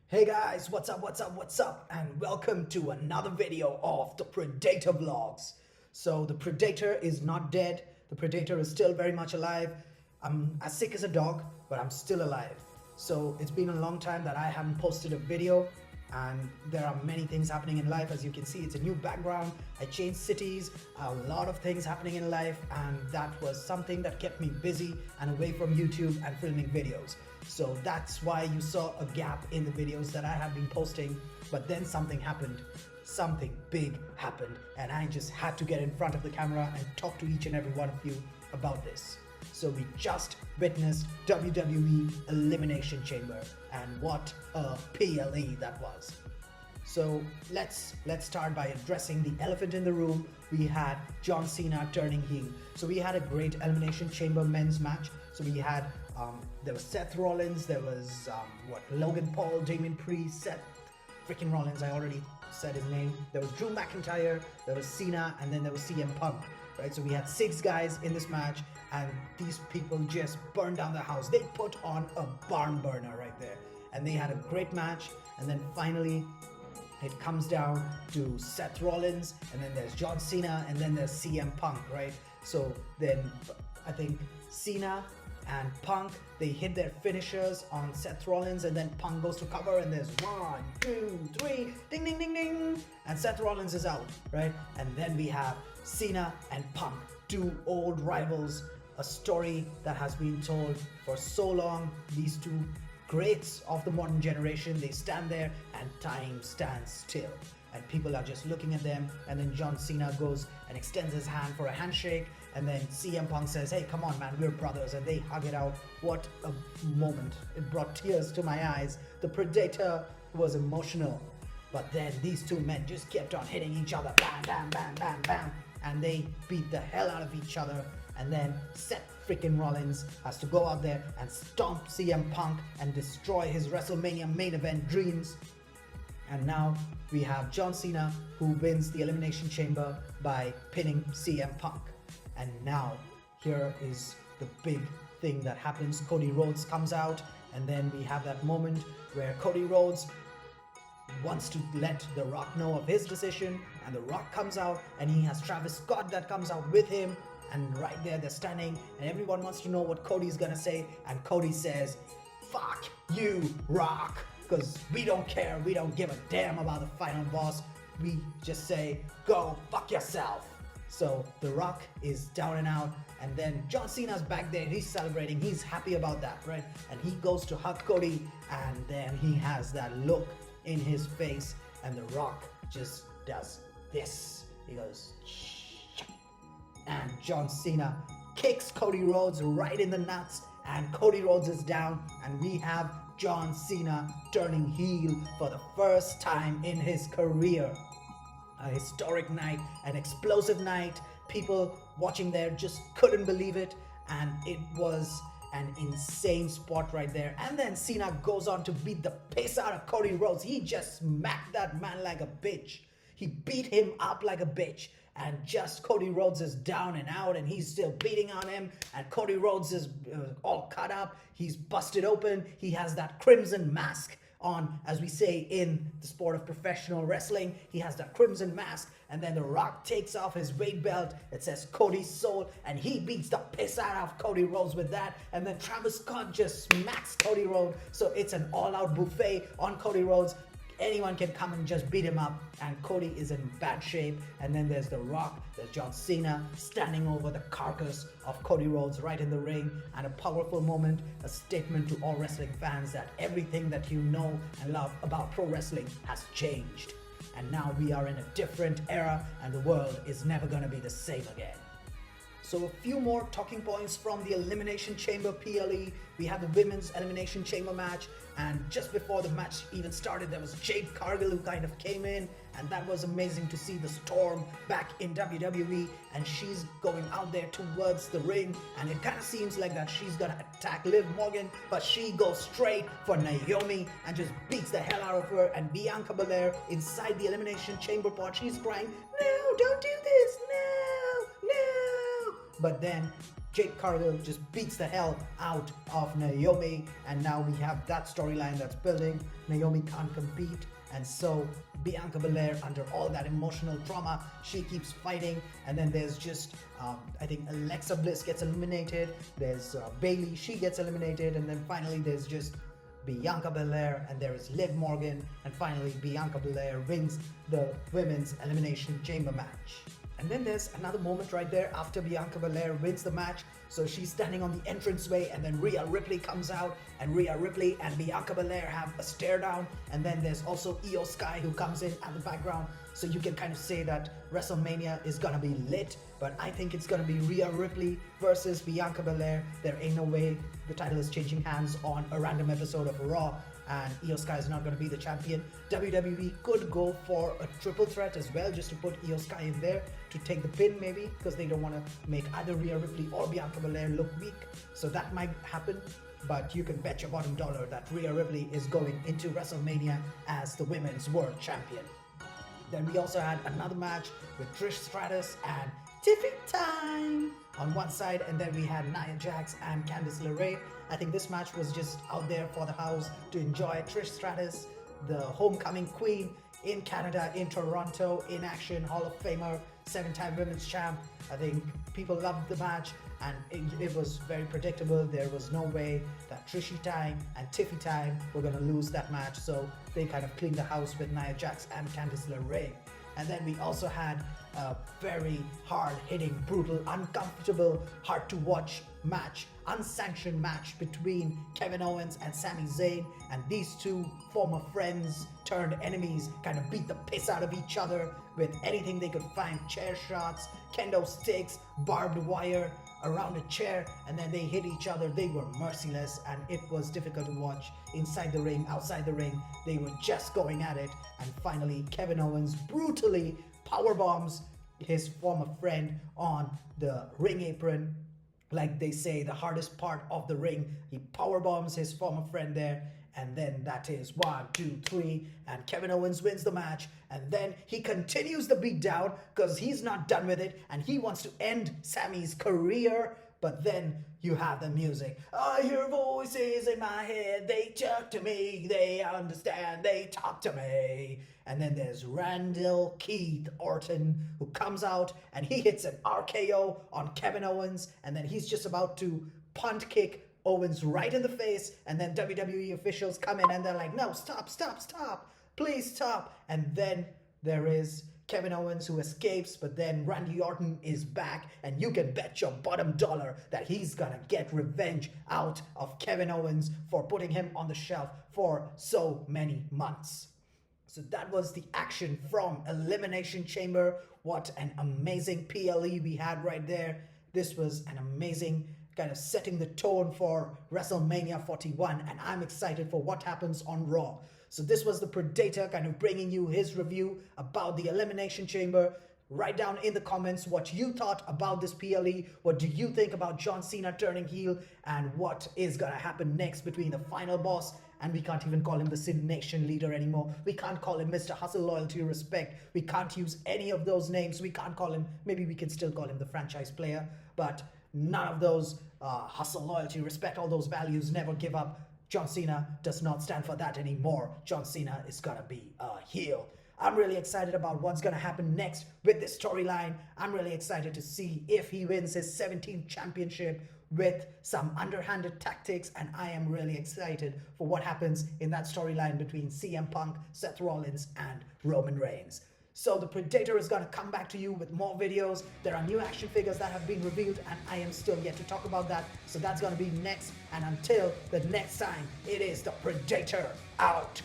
Hey guys, what's up, and welcome to another video of the Predator Vlogs. So the Predator is not dead, the Predator is still very much alive. I'm as sick as a dog, but I'm still alive. So it's been a long time that I haven't posted a video, and there are many things happening in life. As you can see, it's a new background, I changed cities, a lot of things happening in life, and that was something that kept me busy and away from YouTube and filming videos. So that's why you saw a gap in the videos that I have been posting. But then something happened, something big happened, and I just had to get in front of the camera and talk to each and every one of you about this. So we just witnessed WWE Elimination Chamber, and what a PLE that was. So let's start by addressing the elephant in the room. We had John Cena turning heel. So we had a great Elimination Chamber men's match. So we had there was Seth Rollins, there was Logan Paul, Damian Priest, Seth freaking Rollins, I already said his name. There was Drew McIntyre, there was Cena, and then there was CM Punk. Right, so we had 6 guys in this match, and these people just burned down the house. They put on a barn burner right there, and they had a great match. And then finally it comes down to Seth Rollins, and then there's John Cena, and then there's CM Punk, right? So then I think Cena and Punk, they hit their finishers on Seth Rollins, and then Punk goes to cover, and there's 1, 2, 3, ding ding ding ding, and Seth Rollins is out, right? And then we have Cena and Punk, 2 old rivals, a story that has been told for so long. These 2 greats of the modern generation, they stand there and time stands still, and people are just looking at them. And then John Cena goes and extends his hand for a handshake, and then CM Punk says, hey, come on man, we're brothers, and they hug it out. What a moment. It brought tears to my eyes. The Predator was emotional, but then these 2 men just kept on hitting each other, bam bam bam bam bam, and they beat the hell out of each other. And then Seth freaking Rollins has to go out there and stomp CM Punk and destroy his WrestleMania main event dreams. And now we have John Cena, who wins the Elimination Chamber by pinning CM Punk. And now here is the big thing that happens. Cody Rhodes comes out, and then we have that moment where Cody Rhodes wants to let The Rock know of his decision, and The Rock comes out, and he has Travis Scott that comes out with him. And right there they're standing, and everyone wants to know what Cody's gonna say, and Cody says, fuck you, Rock, because we don't care, we don't give a damn about the final boss. We just say, go fuck yourself. So The Rock is down and out, and then John Cena's back there, he's celebrating, he's happy about that, right? And he goes to hug Cody, and then he has that look in his face, and The Rock just does this. He goes, and John Cena kicks Cody Rhodes right in the nuts, and Cody Rhodes is down, and we have John Cena turning heel for the first time in his career. A historic night, an explosive night. People watching there just couldn't believe it, and it was an insane spot right there. And then Cena goes on to beat the piss out of Cody Rhodes. He just smacked that man like a bitch. He beat him up like a bitch, and just Cody Rhodes is down and out, and he's still beating on him, and Cody Rhodes is all cut up. He's busted open. He has that crimson mask on, as we say in the sport of professional wrestling. He has that crimson mask, and then The Rock takes off his weight belt. It says Cody's Soul, and he beats the piss out of Cody Rhodes with that. And then Travis Scott just smacks Cody Rhodes. So it's an all-out buffet on Cody Rhodes. Anyone can come and just beat him up, and Cody is in bad shape. And then there's The Rock, there's John Cena standing over the carcass of Cody Rhodes right in the ring, and a powerful moment, a statement to all wrestling fans that everything that you know and love about pro wrestling has changed. And now we are in a different era, and the world is never gonna be the same again. So a few more talking points from the Elimination Chamber PLE. We had the Women's Elimination Chamber match, and just before the match even started, there was Jade Cargill who kind of came in, and that was amazing to see the Storm back in WWE, and she's going out there towards the ring, and it kind of seems like that she's gonna attack Liv Morgan, but she goes straight for Naomi and just beats the hell out of her. And Bianca Belair inside the Elimination Chamber part, she's crying, no, don't do this, no, no. But then Jade Cargill just beats the hell out of Naomi, and now we have that storyline that's building. Naomi can't compete, and so Bianca Belair, under all that emotional trauma, she keeps fighting. And then there's just I think Alexa Bliss gets eliminated, there's Bayley, she gets eliminated, and then finally there's just Bianca Belair, and there is Liv Morgan, and finally Bianca Belair wins the Women's Elimination Chamber match. And then there's another moment right there after Bianca Belair wins the match. So she's standing on the entranceway, and then Rhea Ripley comes out, and Rhea Ripley and Bianca Belair have a stare down. And then there's also Io Sky who comes in at the background. So you can kind of say that WrestleMania is gonna be lit, but I think it's gonna be Rhea Ripley versus Bianca Belair. There ain't no way the title is changing hands on a random episode of Raw, and Io Sky is not going to be the champion. WWE could go for a triple threat as well, just to put Io Sky in there to take the pin maybe, because they don't want to make either Rhea Ripley or Bianca Belair look weak. So that might happen, but you can bet your bottom dollar that Rhea Ripley is going into WrestleMania as the Women's World Champion. Then we also had another match with Trish Stratus and Tiffy Time on one side, and then we had Nia Jax and Candice LeRae. I think this match was just out there for the house to enjoy. Trish Stratus, the homecoming queen in Canada, in Toronto, in action, Hall of Famer, 7-time women's champ. I think people loved the match, and it was very predictable. There was no way that Trishy Time and Tiffy Time were going to lose that match, so they kind of cleaned the house with Nia Jax and Candice LeRae. And then we also had a very hard-hitting, brutal, uncomfortable, hard-to-watch match, unsanctioned match between Kevin Owens and Sami Zayn. And these two former friends turned enemies kind of beat the piss out of each other with anything they could find. Chair shots, kendo sticks, barbed wire around a chair, and then they hit each other. They were merciless, and it was difficult to watch. Inside the ring, outside the ring, they were just going at it. And finally, Kevin Owens brutally powerbombs his former friend on the ring apron. Like they say, the hardest part of the ring. He powerbombs his former friend there, and then that is 1, 2, 3, and Kevin Owens wins the match. And then he continues the beatdown because he's not done with it, and he wants to end Sammy's career. But then you have the music. I hear voices in my head. They talk to me. They understand. They talk to me. And then there's Randall Keith Orton, who comes out and he hits an RKO on Kevin Owens. And then he's just about to punt kick Owens right in the face. And then WWE officials come in and they're like, no, stop, stop, stop. Please stop. And then there is Kevin Owens who escapes, but then Randy Orton is back, and you can bet your bottom dollar that he's gonna get revenge out of Kevin Owens for putting him on the shelf for so many months. So that was the action from Elimination Chamber. What an amazing PLE we had right there. This was an amazing kind of setting the tone for WrestleMania 41, and I'm excited for what happens on Raw. So this was the Predator kind of bringing you his review about the Elimination Chamber. Write down in the comments what you thought about this PLE. What do you think about John Cena turning heel? And what is going to happen next between the final boss? And we can't even call him the Sin Nation leader anymore. We can't call him Mr. Hustle, Loyalty, Respect. We can't use any of those names. We can't call him, maybe we can still call him the franchise player. But none of those hustle, loyalty, respect, all those values, never give up. John Cena does not stand for that anymore. John Cena is gonna be a heel. I'm really excited about what's gonna happen next with this storyline. I'm really excited to see if he wins his 17th championship with some underhanded tactics, and I am really excited for what happens in that storyline between CM Punk, Seth Rollins, and Roman Reigns. So the Predator is going to come back to you with more videos. There are new action figures that have been revealed, and I am still yet to talk about that. So that's going to be next. And until the next time, it is the Predator out.